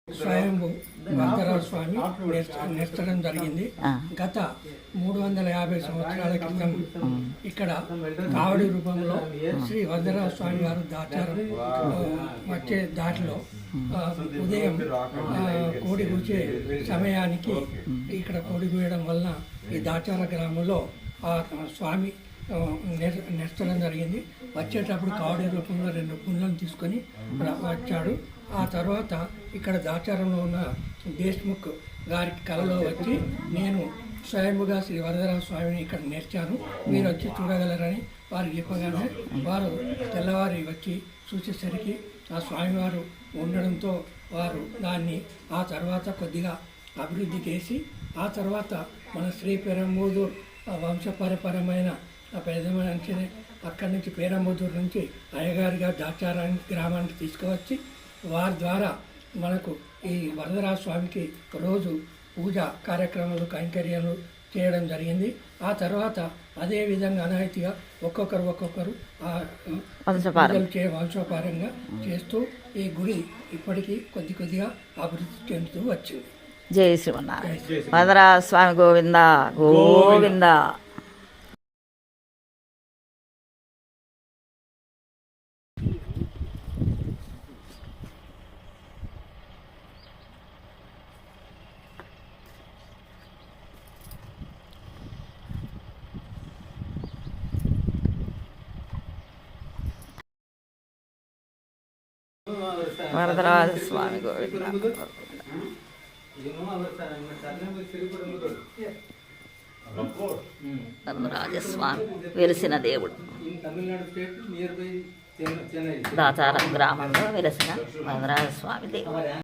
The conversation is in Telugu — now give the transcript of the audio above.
స్వయంభూ వరదరాజ స్వామి నెరచడం జరిగింది. గత 350 సంవత్సరాల క్రితం ఇక్కడ కావడి రూపంలో శ్రీ వరదరాజ స్వామి వారు దాచారం వచ్చే దారిలో ఉదయం కోడి కూర్చే సమయానికి ఇక్కడ కోడి కూయడం వలన ఈ దాచార గ్రామంలో ఆ స్వామి నెరచడం జరిగింది. వచ్చేటప్పుడు కావడి రూపంలో 2 పుండ్లను తీసుకొని వచ్చాడు. ఆ తర్వాత ఇక్కడ దాచారంలో ఉన్న దేశ్ముఖ్ గారికి కలలో వచ్చి నేను స్వయంగా శ్రీ వరదరాజ స్వామిని ఇక్కడ నేర్చాను, మీరు వచ్చి చూడగలరని వారు చెప్పగానే వారు తెల్లవారి వచ్చి చూసేసరికి ఆ స్వామివారు ఉండడంతో వారు దాన్ని ఆ తర్వాత కొద్దిగా అభివృద్ధి చేసి ఆ తర్వాత మన శ్రీ పెరంబూదూర్ వంశపరపరమైన పెద్దమని అక్కడి నుంచి పేరంబూదూరు నుంచి అయ్యగారిగా దాచారానికి గ్రామానికి తీసుకువచ్చి వారి ద్వారా మనకు ఈ వరదరాజ స్వామికి రోజు పూజ కార్యక్రమాలు కైంకర్యాలు చేయడం జరిగింది. ఆ తర్వాత అదే విధంగా అనాయితీగా ఒక్కొక్కరు వంశపారంగా చేస్తూ ఈ గుడి ఇప్పటికీ కొద్దిగా అభివృద్ధి చెందుతూ వచ్చింది. జై శ్రీమన్నారాయణ. వరదరాజ స్వామి గోవింద గోవింద. వరదరాజ స్వామి గోవింద. వరదరాజ స్వామి వెలిసిన దేవుడు దాచారం గ్రామంలో వెలిసిన వరదరాజ స్వామి దేవుడు.